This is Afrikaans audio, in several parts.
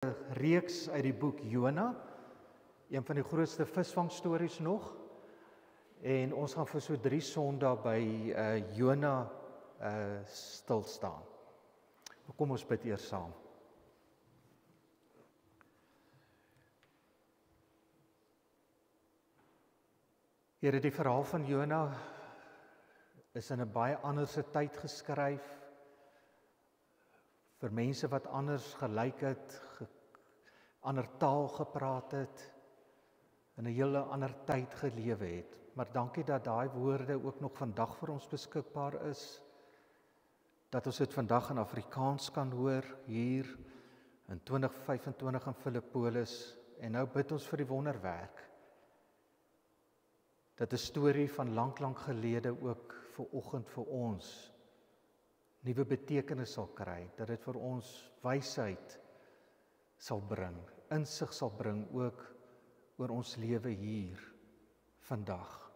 Reeks uit die boek Jona, een van die grootste visvangstories nog. En ons gaan vir so 3 Sondae by Jona stil staan. Kom ons bid eers saam. Here, die verhaal van Jona is in 'n baie anderse tyd geskryf, vir mense wat anders gelyk het, ander taal gepraat het, in 'n hele ander tyd gelewe het. Maar dankie dat daai woorde ook nog vandag vir ons beskikbaar is, dat ons dit vandag in Afrikaans kan hoor, hier in 2025 in Filippolis, en nou bid ons vir die wonderwerk, dat 'n storie van lank gelede ook vir oggend vir ons nuwe betekenis sal kry, dat dit vir ons wysheid sal bring, insig sal bring ook oor ons lewe hier vandag.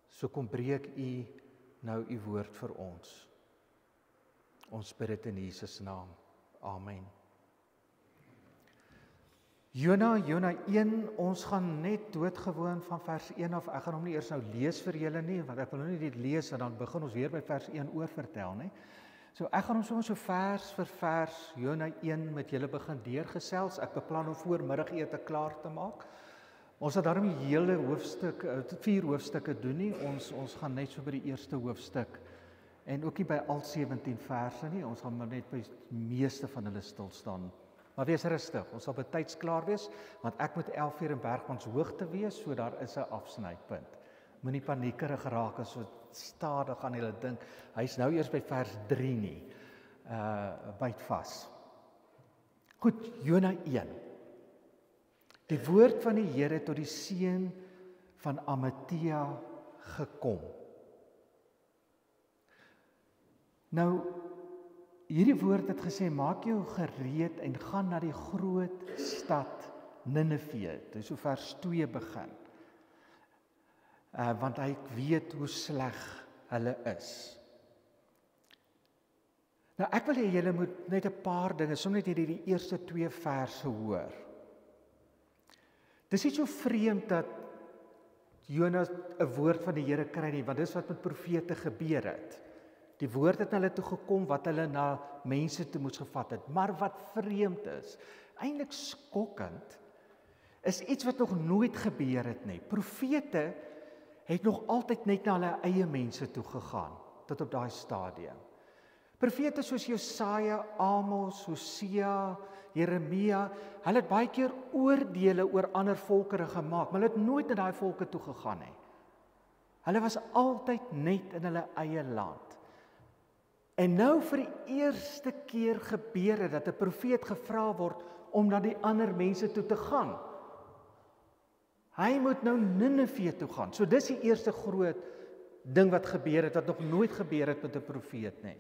So kom breek U nou U woord vir ons. Ons bid dit in Jesus naam. Amen. Jona 1, ons gaan net doodgewoon van vers 1 af. Ek gaan hom nie eers nou lees vir julle nie, want ek wil nou nie dit lees en dan begin ons weer by vers 1 oorvertel nie. So ek gaan hom so vers vir vers Jona 1 met julle begin deurgesels. Ek beplan om voor middagete klaar te maak. Ons het daarom die hele hoofstuk, 4 hoofstukke doen nie. Ons gaan net so by die eerste hoofstuk en ook nie by al 17 verse nie. Ons gaan maar net by die meeste van hulle stil staan. Maar wees rustig, ons sal betyds klaar wees, want ek moet 11 uur in Bergmanshoogte wees, so daar is 'n afsnypunt. Moenie paniekerig raak as so stadig aan julle dink, hy's nou eers by vers 3 nie. Byt vas. Goed, Jona 1. Die woord van die Here tot die seun van Amittai gekom. Nou, hierdie woord het gesê, maak jou gereed en gaan na die groot stad Ninive. Dit is so vers 2 begin. Want hy weet hoe sleg hulle is. Nou ek wil hê julle moet net 'n paar dinge, sommer net hierdie eerste 2 verse hoor. Dis nie so vreemd dat Jona 'n woord van die Here kry nie, want dis wat met profete gebeur het. Die woord het na hulle toe gekom wat hulle na mense toe moes gevat het. Maar wat vreemd is, eintlik skokkend, is iets wat nog nooit gebeur het nie. Profete het nog altyd net na hulle eie mense toe gegaan, tot op daai stadium. Profete soos Jesaja, Amos, Hosea, Jeremia, hulle het baie keer oordeele oor ander volkere gemaak, maar hulle het nooit na daai volke toe gegaan nie. Hulle was altyd net in hulle eie land. En nou vir die eerste keer gebeur het dat 'n profeet gevra word om na die ander mense toe te gaan. Hy moet nou Ninive toe gaan. So dis die eerste groot ding wat gebeur het, wat nog nooit gebeur het met 'n profeet nie.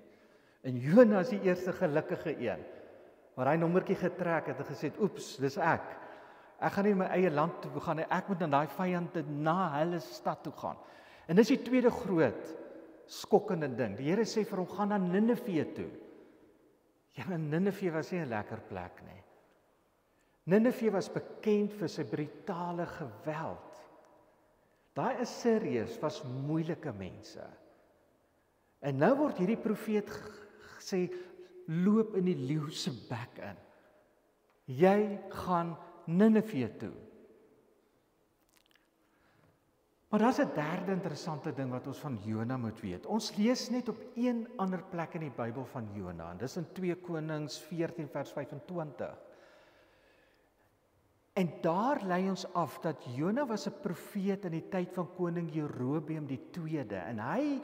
En Jona is die eerste gelukkige een, waar hy nommertjie getrek het en gesê, oeps, dis ek. Ek gaan nie in my eie land toe gaan nie, ek moet na daai vyande na hulle stad toe gaan. En dis die tweede groot skokkende ding. Die Here sê vir hom, gaan na Ninive toe. Ja, Ninive was nie 'n lekker plek nie. Ninive was bekend vir sy brutale geweld. Daai Assiriërs was moeilike mense. En nou word hierdie profeet gesê, loop in die leeu se bek in. Jy gaan Ninive toe. Maar daar's 'n derde interessante ding wat ons van Jona moet weet. Ons lees net op een ander plek in die Bybel van Jona, en dis in 2 Konings 14 vers 25. En daar lei ons af dat Jona was 'n profeet in die tyd van koning Jerobeam die 2de, en hy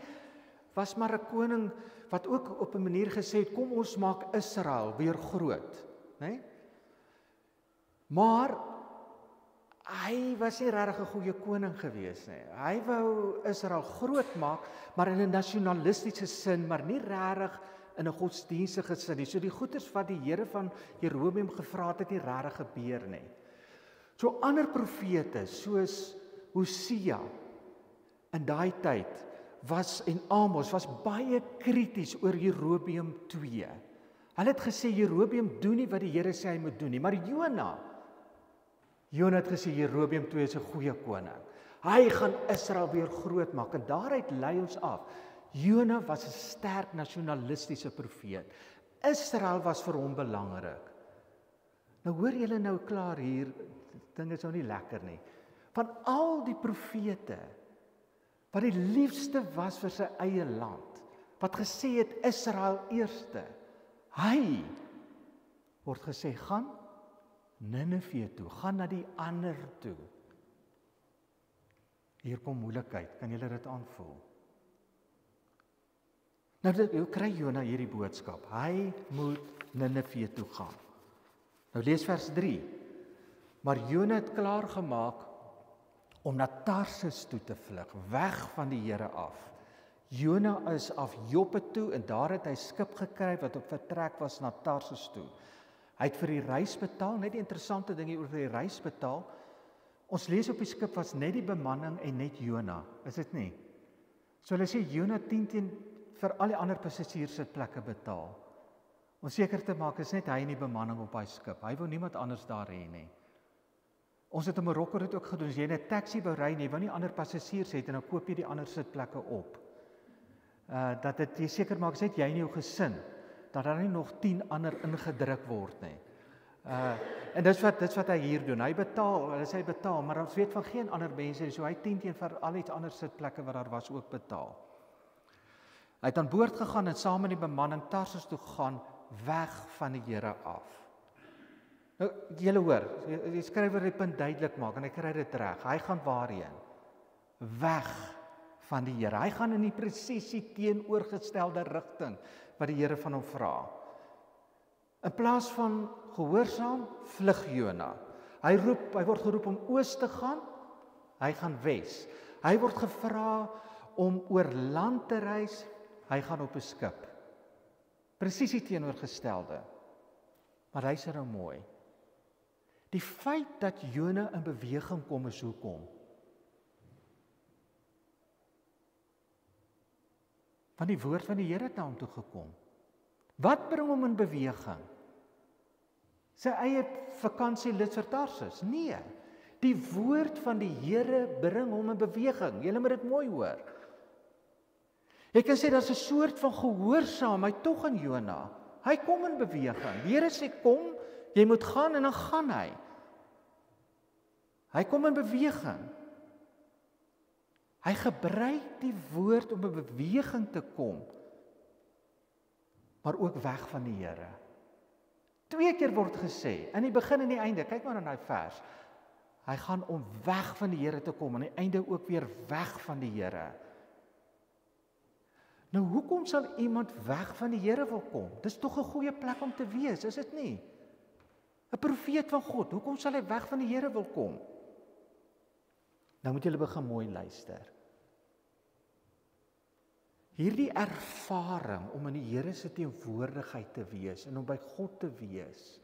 was maar 'n koning wat ook op 'n manier gesê het, kom ons maak Israel weer groot, né? Maar hy was nie regtig 'n goeie koning gewees nie. Hy wou Israel groot maak, maar in 'n nasionalistiese sin, maar nie regtig in 'n godsdienstige sin nie. So die goeders wat die Here van Jerobeam gevra het nie regtig gebeur nie. So ander profete soos Hosea in daai tyd en Amos was baie krities oor Jerobeam 2. Hulle het gesê Jerobeam doen nie wat die Here sê hy moet doen nie, maar Jona het gesê Jerobeam 2 is 'n goeie koning. Hy gaan Israel weer groot maak en daaruit lei ons af. Jona was 'n sterk nasionalistiese profeet. Israel was vir hom belangrik. Nou hoor julle nou klaar hier, dinge is nou nie lekker nie. Van al die profete wat die liefste was vir sy eie land, wat gesê het Israel eerste, hy word gesê gaan Ninive toe, gaan na die ander toe. Hier kom moeilikheid, kan julle dit aanvoel? Nou, hoe kry Jona hierdie boodskap? Hy moet Ninive toe gaan. Nou lees vers 3. Maar Jona het klaar gemaak om na Tarsus toe te vlug, weg van die Here af. Jona is af Joppe toe en daar het hy skip gekry wat op vertrek was na Tarsus toe. Hy het vir die reis betaal, net die interessante ding hier oor die reis betaal. Ons lees op die skip was net die bemanning en net Jona, is dit nie? So hulle sê Jona 10 vir al die ander passasiers se plekke betaal. Om seker te maak is net hy en die bemanning op daai skip. Hy wou niemand anders daar hê nie. Ons het in Marokko dit ook gedoen. As jy 'n taxi wou ry en jy wou nie ander passasiers hê en dan koop jy die ander sitplekke op. Dat dit jy seker maak is net jy en jou gesin, dat daar nie nog 10 ander ingedruk word nie. En dis wat hy hier doen. Hy betaal, maar ons weet van geen ander mense nie. So hy 10 vir al die ander sitplekke wat daar was ook betaal. Hy het aan boord gegaan en saam met die bemanning Tarsus toe gegaan, weg van die Here af. Nou, julle hoor, die skrywer het die punt duidelik maak en hy kry dit reg. Hy gaan waarheen? Weg van die Here. Hy gaan in die presisie teenoorgestelde rigting wat die Here van hom vra. In plaas van gehoorsaam, vlug Jona. Hy word geroep om oos te gaan, hy gaan wes. Hy word gevra om oor land te reis, hy gaan op 'n skip. Presisie teenoorgestelde. Maar luister nou mooi. Die feit dat Jona in beweging kom is hoekom? Want die woord van die Here het na hom toe gekom. Wat bring hom in beweging? Sy eie vakansielid vir Tarsus? Nee. Die woord van die Here bring hom in beweging. Julle moet dit mooi hoor. Jy kan sê daar's 'n soort van gehoorsaamheid tog in Jona. Hy kom in beweging. Die Here sê kom, jy moet gaan en dan gaan hy. Hy kom in beweging. Hy gebruik die woord om in beweging te kom, maar ook weg van die Here. 2 keer word gesê, in die begin en die einde, kyk maar na daai vers. Hy gaan om weg van die Here te kom, aan die einde ook weer weg van die Here. Nou hoekom sal iemand weg van die Here wil kom? Dis tog 'n goeie plek om te wees, is dit nie? 'n Profeet van God, hoekom sal hy weg van die Here wil kom? Nou moet julle begin mooi luister. Hierdie ervaring om in die Here se teenwoordigheid te wees en om by God te wees,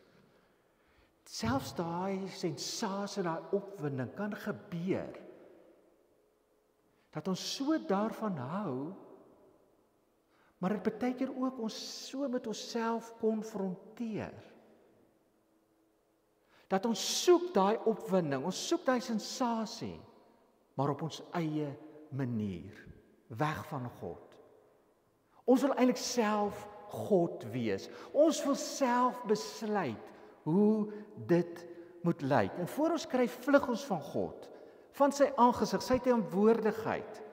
selfs daai sensasie en daai opwinding kan gebeur, dat ons so daarvan hou, maar dit beteken ook ons so met onsself konfronteer. Dat ons soek daai opwinding, ons soek daai sensasie, maar op ons eie manier, weg van God. Ons wil eintlik self God wees. Ons wil self besluit hoe dit moet lyk. En voor ons kry vlug ons van God, van sy aangesig, sy teenwoordigheid.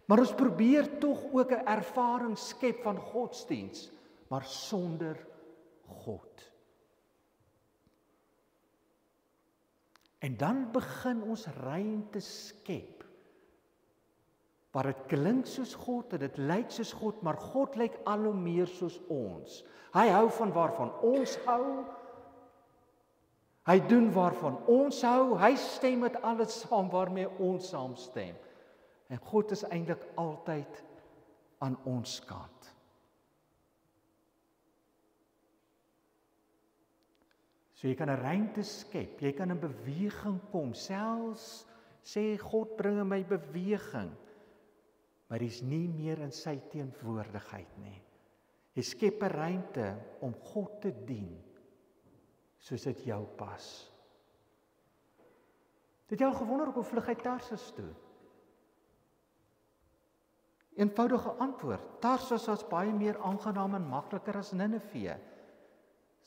Maar ons probeer tog ook 'n ervaring skep van godsdiens, maar sonder God. En dan begin ons ruimte skep, waar dit klink soos God en dit lyk soos God, maar God lyk al hoe meer soos ons. Hy hou van waarvan ons hou, hy doen waarvan ons hou, hy stem met alles saam waarmee ons saamstem. En God is eintlik altyd aan ons kant. So jy kan 'n ruimte skep, jy kan in beweging kom, selfs sê God bring my beweging, maar hy's nie meer in sy teenwoordigheid nie. Jy skep 'n ruimte om God te dien, soos dit jou pas. Het jy al gewonder hoe vlug hy Tarsus toe? Eenvoudige antwoord, Tarsus was baie meer aangenaam en makliker as Ninive.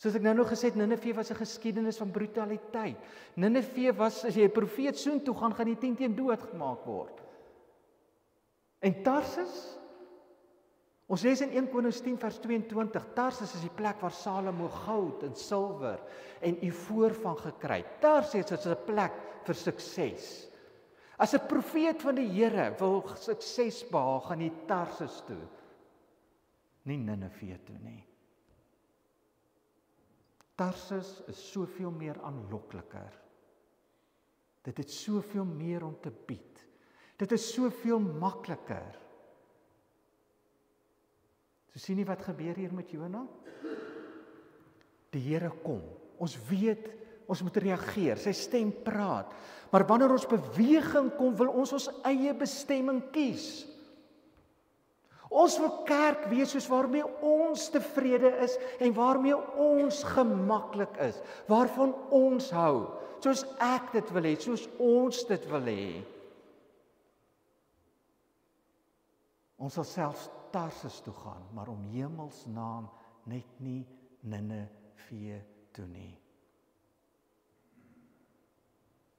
Soos ek nou gesê het, Ninive was 'n geskiedenis van brutaliteit. Ninive was, as jy 'n profeet soontoe gaan, gaan die 10 teen dood gemaak word. En Tarsus, ons lees in 1 Konings 10 vers 22, Tarsus is die plek waar Salomo goud en silwer en ivoor van gekry het. Tarsus is 'n plek vir sukses. As 'n profeet van die Here wil sukses behaal, gaan jy Tarsus toe, nie Ninive toe nie. Tarsus is soveel meer aanlokliker. Dit het soveel meer om te bied. Dit is soveel makliker. So sien jy wat gebeur hier met Jona? Die Here kom. Ons weet, ons moet reageer. Sy stem praat. Maar wanneer ons beweging kom, wil ons eie bestemming kies. Ons wil kerk wees soos waarmee ons tevrede is en waarmee ons gemaklik is, waarvan ons hou, soos ek dit wil hê, soos ons dit wil hê. Ons sal selfs Tarsus toe gaan, maar om hemelsnaam net nie Ninive toe nie.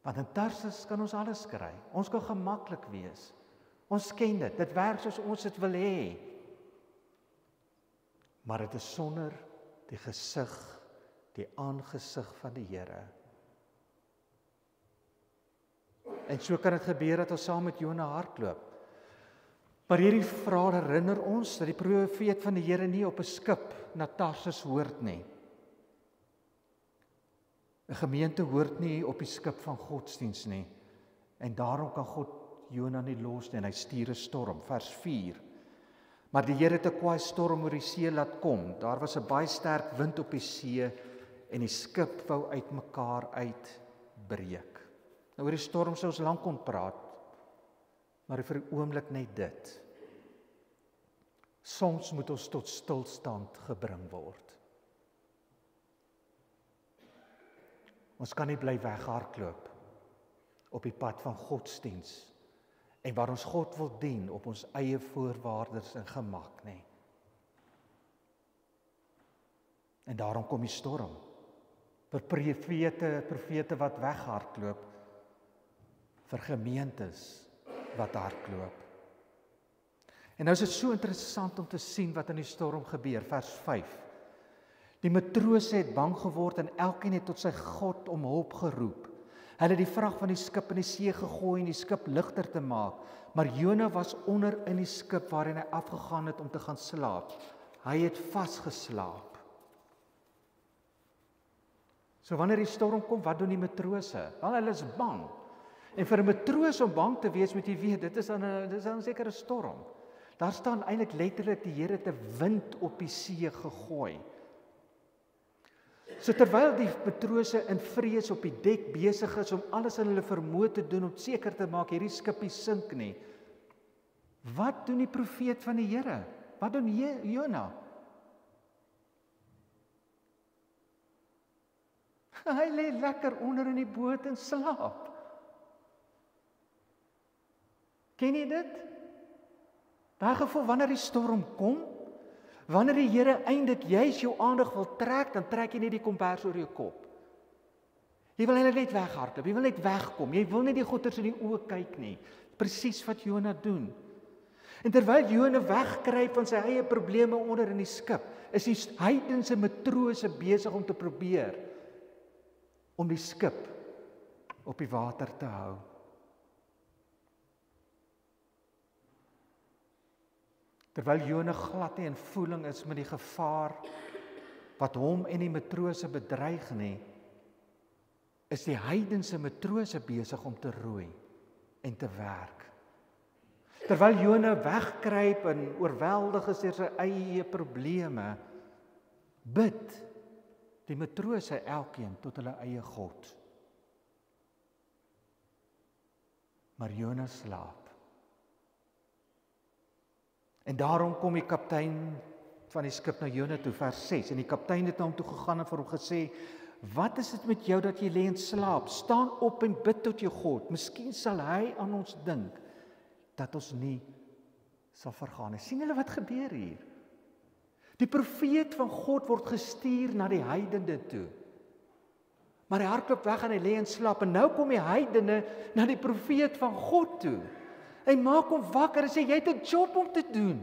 Want in Tarsus kan ons alles kry. Ons kan gemaklik wees. Ons ken dit. Dit werk soos ons dit wil hê. Maar dit is sonder die gesig, die aangesig van die Here. En so kan dit gebeur dat ons saam met Jona hardloop. Maar hierdie verhaal herinner ons dat die profeet van die Here nie op 'n skip na Tarsus hoort nie. 'n Gemeente hoort nie op die skip van godsdiens nie. En daarom kan God Jona nie los nie en hy stuur 'n storm, vers 4. Maar die Here het 'n kwaai storm oor die see laat kom. Daar was 'n baie sterk wind op die see en die skip wou uitmekaar uitbreek. Nou oor die storm sou ons lank kon praat, maar vir 'n oomblik net dit. Soms moet ons tot stilstand gebring word. Ons kan nie bly weghardloop op die pad van godsdiens en waar ons God wil dien op ons eie voorwaardes en gemak nie. En daarom kom die storm. Vir profete wat weghardloop, vir gemeentes wat hardloop. En nou is dit so interessant om te sien wat in die storm gebeur, vers 5. Die matrose het bang geword en elkeen het tot sy God om hulp geroep. Hulle het die vrag van die skip in die see gegooi en die skip ligter te maak, maar Jona was onder in die skip waarin hy afgegaan het om te gaan slaap. Hy het vasgeslaap. So wanneer die storm kom, wat doen die matrose? Wel, hulle is bang. En vir 'n matroos om bang te wees, moet jy weet, dit is dan 'n sekere storm. Daar staan eintlik letterlik die Here te wind op die see gegooi. So terwyl die matrose in vrees op die dek besig is om alles in hulle vermoë te doen om seker te maak hierdie skip nie sink nie, wat doen die profeet van die Here? Wat doen Jona? Hy lê lekker onder in die boot en slaap. Ken jy dit? Daai gevoel wanneer die storm kom, wanneer die Here eintlik juis jou aandag wil trek, dan trek jy net die kombers oor jou kop. Jy wil net weghardloop, jy wil net wegkom, jy wil net die goeters in die oë kyk nie. Presies wat Jona doen. En terwyl Jona wegkruip van sy eie probleme onder in die skip, is die heidense matrose besig om te probeer om die skip op die water te hou. Terwyl Jona glad nie in voeling is met die gevaar wat hom en die matrose bedreig nie, is die heidense matrose besig om te roei en te werk. Terwyl Jona wegkruip en oorweldig is deur sy eie probleme, bid die matrose elkeen tot hulle eie God. Maar Jona slaap. En daarom kom die kaptein van die skip na Jona toe, vers 6, en die kaptein het na hom toe gegaan en vir hom gesê, wat is dit met jou dat jy lê en slaap? Staan op en bid tot jou God, miskien sal hy aan ons dink, dat ons nie sal vergaan nie. Sien julle wat gebeur hier? Die profeet van God word gestuur na die heidene toe. Maar hy hardloop weg en hy lê en slaap. En nou kom die heidene na die profeet van God toe. Hy maak hom wakker en sê, jy het 'n job om te doen.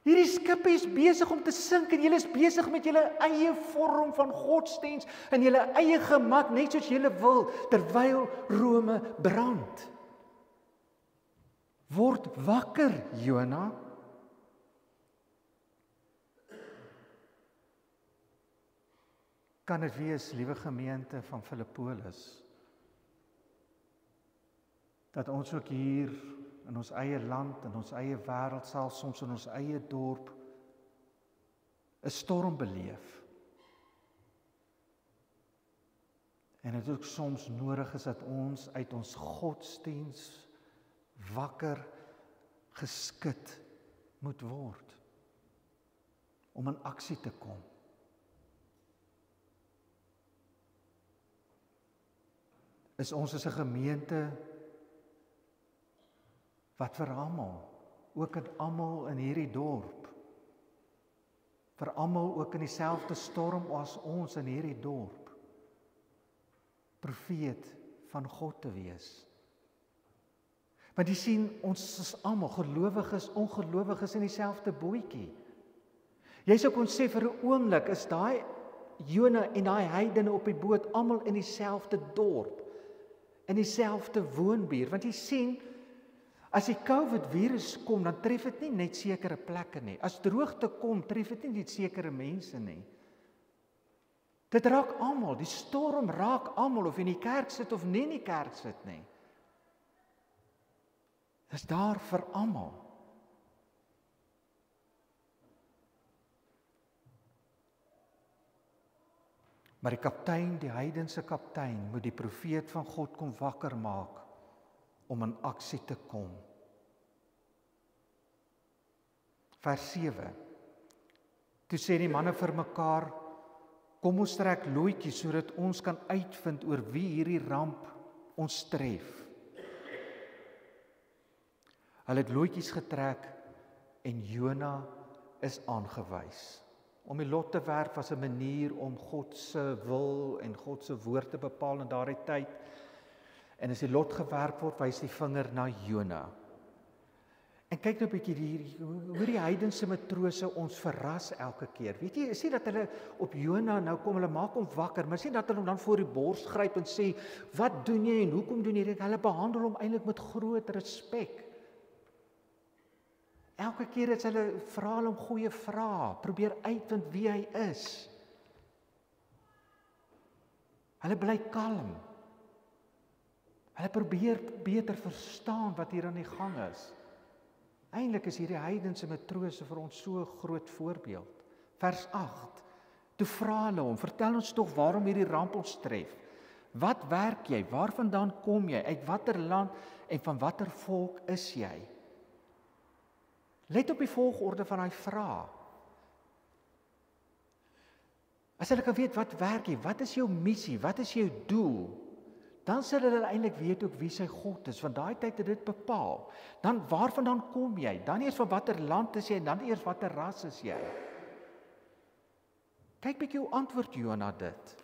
Hierdie skip is besig om te sink en julle is besig met julle eie vorm van godsdiens en julle eie gemak, net soos julle wil, terwyl Rome brand. Word wakker, Jona. Kan dit wees, liewe gemeente van Filippolis, dat ons ook hier in ons eie land, in ons eie wêreld, selfs soms in ons eie dorp, 'n storm beleef. En dit ook soms nodig is dat ons uit ons godsdiens wakker geskit moet word om in aksie te kom. Is ons as 'n gemeente wat vir almal, ook in almal in hierdie dorp, vir almal ook in dieselfde storm as ons in hierdie dorp, profeet van God te wees. Want jy sien, ons is almal, gelowiges, ongelowiges in dieselfde bootjie. Jy sou kon sê vir 'n oomblik is daai Jona en daai heidene op die boot almal in dieselfde dorp, in dieselfde woonbuurt, want jy sien, as die COVID-virus kom, dan tref dit nie net sekere plekke nie. As droogte kom, tref dit nie net sekere mense nie. Dit raak almal, die storm raak almal, of in die kerk sit of nie in die kerk sit nie. Dit is daar vir almal. Maar die kaptein, die heidense kaptein, moet die profeet van God kom wakker maak om in aksie te kom. Vers 7. Toe sê die manne vir mekaar, kom ons trek loetjies sodat ons kan uitvind oor wie hierdie ramp ons tref. Hulle het loetjies getrek en Jona is aangewys. Om die lot te werp was 'n manier om God se wil en God se woord te bepaal in daardie tyd. En as die lot gewerp word, wys die vinger na Jona. En kyk nou 'n bietjie hier, hoe die heidense matrose ons verras elke keer. Weet jy, is nie dat hulle op Jona nou kom, hulle maak hom wakker, maar sien dat hulle hom dan voor die bors gryp en sê, wat doen jy en hoekom doen jy dit? Hulle behandel hom eintlik met groot respek. Elke keer as hulle vra hom goeie vrae, probeer uitvind wie hy is. Hulle bly kalm. Hulle probeer beter verstaan wat hier aan die gang is. Eintlik is hierdie heidense matrose vir ons so 'n groot voorbeeld. Vers 8. Toe vra hulle hom, vertel ons tog waarom hierdie ramp ons tref. Wat werk jy? Waarvandaan kom jy? Uit watter land en van watter volk is jy? Let op die volgorde van daai vraag. As hulle kan weet wat werk jy, wat is jou missie, wat is jou doel, dan sal hulle eintlik weet ook wie sy God is, want daai tyd het dit bepaal. Dan waarvandaan kom jy? Dan eers van watter land is jy en dan eers watter ras is jy? Kyk bietjie hoe antwoord Jona dit.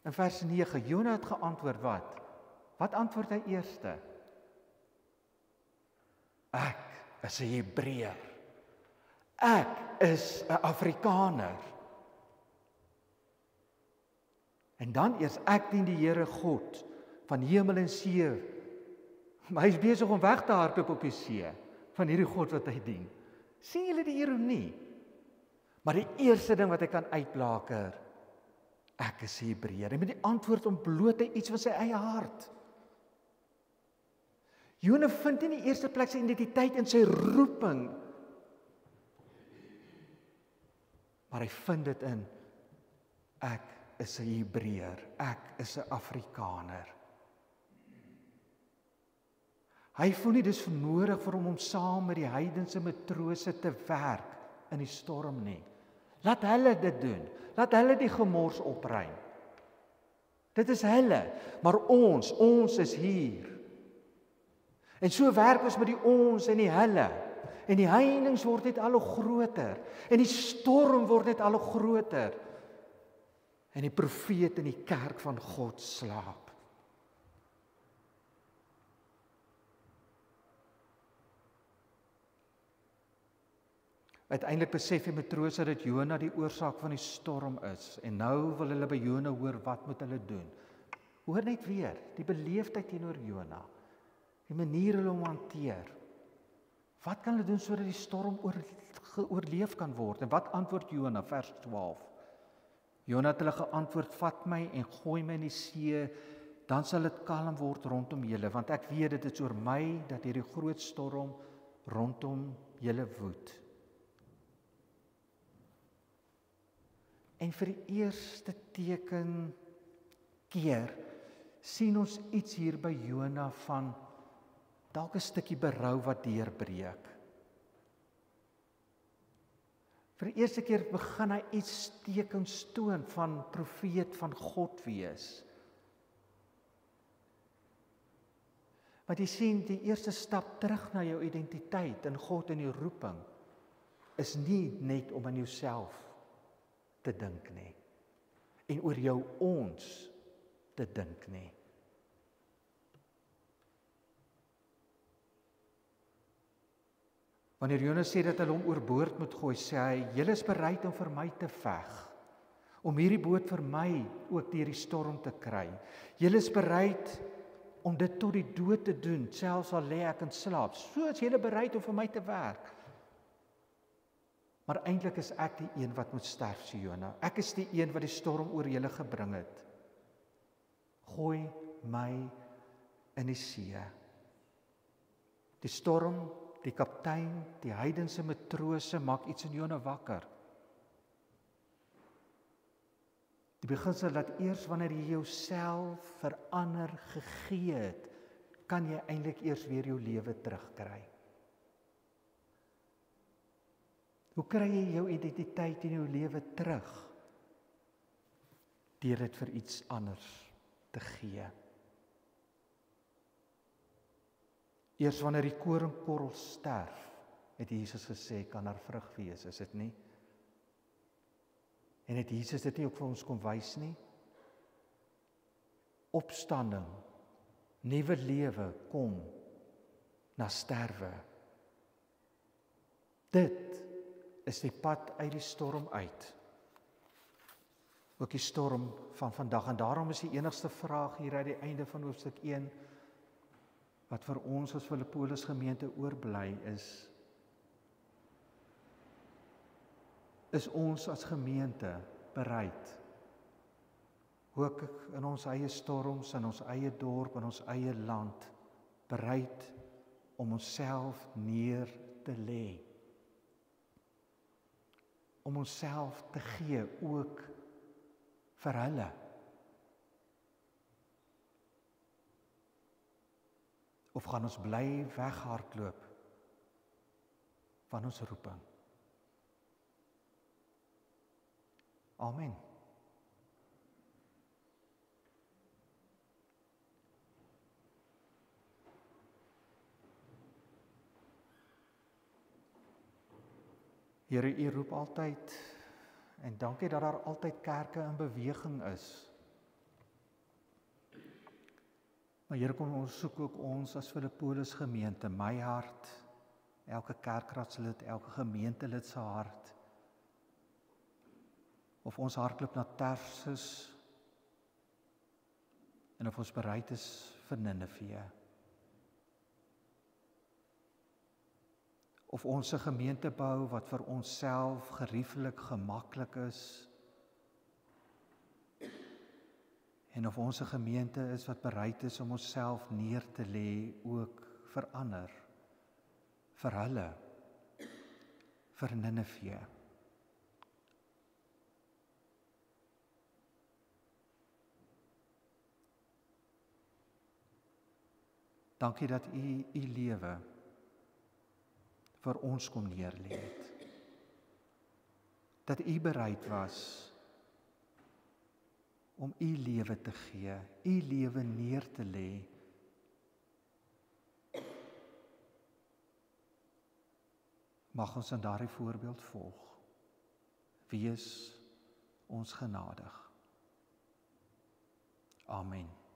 In vers 9, Jona het geantwoord wat? Wat antwoord hy eerste? Ek is 'n Hebreër. Ek is 'n Afrikaner. En dan eers ek dien die Here God van hemel en see. Maar hy is besig om weg te hardloop op die see van hierdie God wat hy dien. Sien julle die ironie? Maar die eerste ding wat hy kan uitblaker, ek is Hebreër. En met die antwoord ontbloot hy iets van sy eie hart. Jona vind in die eerste plek sy identiteit in sy roeping. Maar hy vind dit in ek is 'n Hebreër, ek is 'n Afrikaner. Hy voel nie dis nodig vir hom om saam met die heidense matrose te werk in die storm nie. Laat hulle dit doen. Laat hulle die gemors opruim. Dit is hulle, maar ons is hier. En so werk ons met die ons en die hulle. En die heininge word net al hoe groter. En die storm word net al hoe groter. En die profeet in die kerk van God slaap. Uiteindelik besef die matrose dat Jona die oorsaak van die storm is. En nou wil hulle by Jona hoor wat moet hulle doen. Hoor net weer, die beleefdheid teenoor Jona. Die manier hulle hom hanteer. Wat kan hulle doen sodat die storm oorleef kan word? En wat antwoord Jona, vers 12? Jona het hulle geantwoord, vat my en gooi my in die see, dan sal dit kalm word rondom julle, want ek weet dit is oor my dat hierdie groot storm rondom julle woed. En vir die eerste keer sien ons iets hier by Jona van dalk 'n stukkie berou wat deurbreek. Vir die eerste keer begin hy iets tekens toon van profeet van God wees. Want jy sien, die eerste stap terug na jou identiteit in God en die roeping is nie net om aan jouself te dink nie. En oor jou ons te dink nie. Wanneer Jona sê dat hulle hom oorboord moet gooi, sê hy, julle is bereid om vir my te veg, om hierdie boot vir my ook deur die storm te kry. Julle is bereid om dit tot die dood te doen, selfs al lê ek in slaap. So is julle bereid om vir my te werk. Maar eintlik is ek die een wat moet sterf, sê Jona. Ek is die een wat die storm oor julle gebring het. Gooi my in die see. Die storm, die kaptein, die heidense matrose maak iets in Jona wakker. Die beginsel dat eers wanneer jy jouself verander gegee het, kan jy eintlik eers weer jou lewe terugkry. Hoe kry jy jou identiteit in jou lewe terug? Deur dit vir iets anders te gee. Eers wanneer die koringkorrel sterf, het Jesus gesê, kan daar vrug wees, is dit nie? En het Jesus dit nie ook vir ons kom wys nie? Opstanding, nuwe lewe kom na sterwe. Dit is die pad uit die storm uit. Ook die storm van vandag. En daarom is die enigste vraag hier uit die einde van hoofstuk 1, wat vir ons as Philippolis gemeente oorbly is ons as gemeente bereid, ook in ons eie storms, in ons eie dorp, in ons eie land, bereid om onsself neer te lê, om onsself te gee, ook vir hulle. Of gaan ons bly weghardloop van ons roeping? Amen. Here, U roep altyd, en dankie dat daar altyd kerke in beweging is. Maar Here, kom ons soek ook ons as Philippolis gemeente, my hart, elke kerkraadslid, elke gemeentelid se hart, of ons hardloop na Tarsus, en of ons bereid is vir Ninive. Of ons 'n gemeente bou wat vir onsself gerieflik gemaklik is, en of ons 'n gemeente is wat bereid is om onsself neer te lê, ook vir ander, vir hulle, vir Ninive. Dankie dat U lewe vir ons kom neerlê het. Dat U bereid was om U lewe te gee, U lewe neer te lê. Mag ons aan daardie voorbeeld volg. Wees ons genadig. Amen.